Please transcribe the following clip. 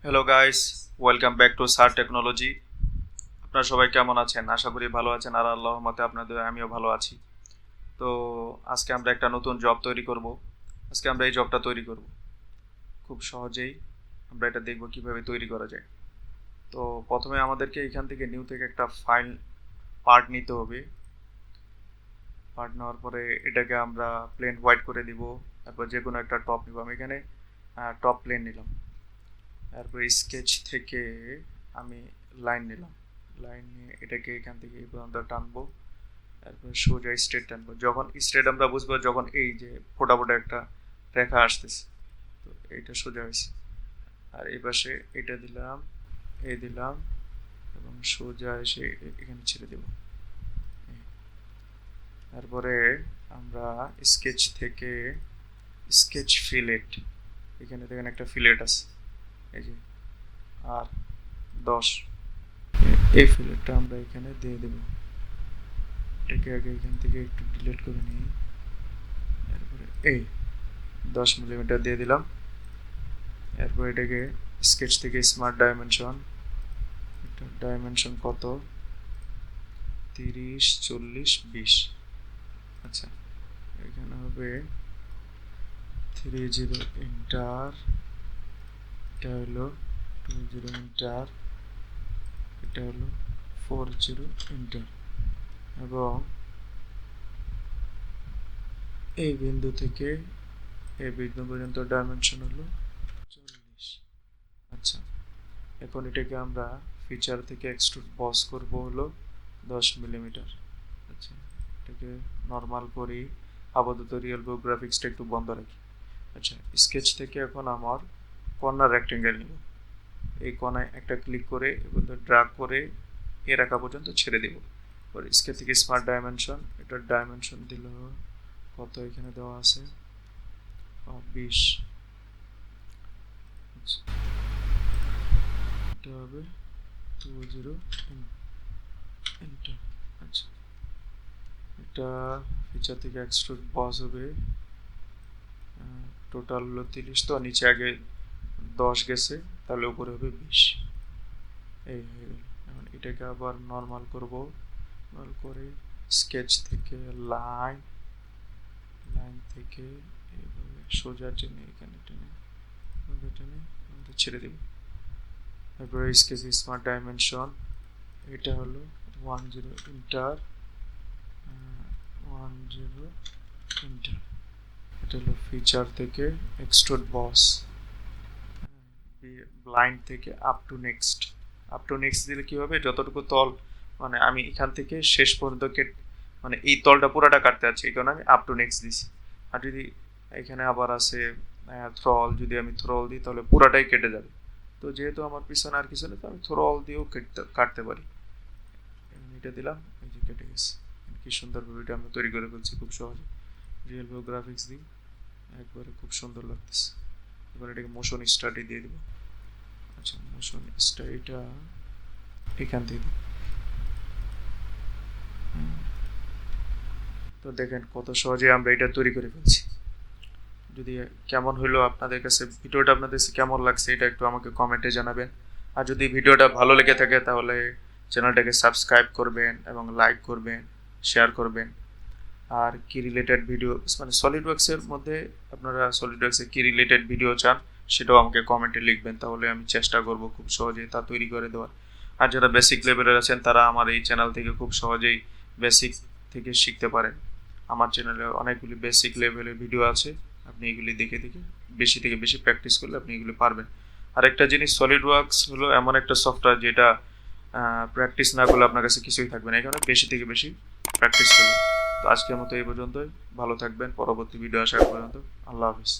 Hello guys, welcome back to Saad technology. আপনারা সবাই কেমন আছেন? আশা করি ভালো আছেন, আর আল্লাহর রহমতে আপনাদের আমিও ভালো আছি। তো আজকে আমরা একটা নতুন জব তৈরি করব। আজকে আমরা এই জবটা তৈরি করব খুব সহজেই। আমরা এটা দেখব কিভাবে তৈরি করা যায়। তো প্রথমে আমাদেরকে এখান থেকে নিউ থেকে একটা ফাইল পার্ট নিতে হবে। পার্ট নেওয়ার পরে এটাকে আমরা প্লেন হোয়াইট করে দিব। তারপর যে কোনো একটা টপ নিব। আমি এখানে টপ প্লেন নিলাম। তারপর স্কেচ থেকে আমি লাইন নিলাম। লাইন নিয়ে এটাকে এখান থেকে এই পর্যন্ত টানবো। তারপর সোজা স্ট্রেট টানবো। যখন স্ট্রেট আমরা বুঝবো যখন এই যে ফোটা ফোটা একটা রেখা আসতেছে, তো এইটা সোজা হয়েছে। আর এই পাশে এটা দিলাম, এই দিলাম, এবং সোজা এসে এখানে ছেড়ে দেব। তারপরে আমরা স্কেচ থেকে স্কেচ ফিলেট, এখানে দেখেন একটা ফিলেট আছে, এই যে আর 10, এই ফিলেটটা আমরা এখানে দিয়ে দেব। এটাকে আগে এখান থেকে একটু ডিলিট করে নিই। এরপরে এই 10 মিলিমিটার দিয়ে দিলাম। এরপর এটাকে স্কেচ থেকে স্মার্ট ডাইমেনশন, এটা ডাইমেনশন কত, 30, 40, 20। আচ্ছা, এখানে হবে 30 ইন্টার, এটা হলো 20 ইন্টার, এটা হলো 40 ইন্টার, এবং এই বিন্দু থেকে এই বিন্দু পর্যন্ত ডাইমেনশন হলো 40। আচ্ছা, এখন এটাকে আমরা ফিচার থেকে এক্সট্রুড বস করব হলো 10 মিলিমিটার। আচ্ছা, এটাকে নর্মাল করি, আপাতত রিয়েল ভিউ গ্রাফিক্সটা একটু বন্ধ রাখি। আচ্ছা, স্কেচ থেকে এখন আমার কর্নার রেক্টেঙ্গেল নিব। এই কোণায় একটা ক্লিক করে এবং ড্র্যাগ করে এ রাখা পর্যন্ত ছেড়ে দেব। পরে স্কেচ থেকে স্মার্ট ডাইমেনশন, এটার ডাইমেনশন দিল কত, এখানে দেওয়া আছে 20। এটা হবে 20 এন্টার। আচ্ছা, এটা ফিচার থেকে এক্সট্রুড বস হবে, টোটাল হলো 30, তো নিচে আগে 10 গেছে, তাহলে উপরে হবে 20। এই হয়ে গেল। এখন এটাকে আবার নর্মাল করব। নর্মাল করে স্কেচ থেকে লাইন, লাইন থেকে এইভাবে সোজা টেনে এখানে টেনে টেনে ছেড়ে দেব। তারপরে স্কেচ স্মার্ট ডাইমেনশন, এটা হলো 10 ইন্টার, 10 ইন্টার। এটা হলো ফিচার থেকে এক্সট্রুড বস, ব্লাইন্ড থেকে up to next. Up to next দিলে কি হবে, যতটুকু তল মানে আমি এখান থেকে শেষ পর্যন্ত মানে এই তলটা পুরাটা কাটতে যাচ্ছি, এই কারণে আমি আপ টু নেক্সট দিছি। আর যদি এখানে আবার আছে থ্রল, যদি আমি থ্রল দিই তাহলে পুরাটাই কেটে যাবে। তো যেহেতু আমার পিছনে আর কিছু নেই, তো আমি থ্রল দিয়েও কাটতে পারি। এটা দিলাম, এই যে কেটে গেছে। কি সুন্দরভাবে এটা আমরা তৈরি করে ফেলছি খুব সহজে। রিয়েল ভিউ গ্রাফিক্স দিই, একবারে খুব সুন্দর লাগতেছে। এবার এটাকে মোশন স্টাডি দিয়ে দিব। আচ্ছা, মোশন স্টাডিটা এখান থেকে, তো দেখেন কত সহজে আমরা এটা তৈরি করে ফেলছি। যদি কেমন হলো আপনাদের কাছে, ভিডিওটা আপনাদের কাছে কেমন লাগছে এটা একটু আমাকে কমেন্টে জানাবেন। আর যদি ভিডিওটা ভালো লেগে থাকে তাহলে চ্যানেলটাকে সাবস্ক্রাইব করবেন এবং লাইক করবেন, শেয়ার করবেন। আর কি রিলেটেড ভিডিও, মানে সলিডওয়ার্কসের মধ্যে আপনারা সলিডওয়ার্কসে কি রিলেটেড ভিডিও চান সেটাও আমাকে কমেন্টে লিখবেন, তাহলে আমি চেষ্টা করব খুব সহজে তা তৈরি করে দেওয়ার। আর যারা বেসিক লেভেলের আছেন তারা আমার এই চ্যানেল থেকে খুব সহজেই বেসিক থেকে শিখতে পারেন। আমার চ্যানেলে অনেকগুলি বেসিক লেভেলের ভিডিও আছে, আপনি এগুলি দেখে দেখে বেশি থেকে বেশি প্র্যাকটিস করলে আপনি এগুলি পারবেন। আর একটা জিনিস, সলিডওয়ার্কস হলো এমন একটা সফটওয়্যার যেটা প্র্যাকটিস না করলে আপনার কাছে কিছুই থাকবে না, এখানে বেশি থেকে বেশি প্র্যাকটিস করবেন। তো আজকের মতো এই পর্যন্তই, ভালো থাকবেন, পরবর্তী ভিডিও আসার পর্যন্ত আল্লাহ হাফিজ।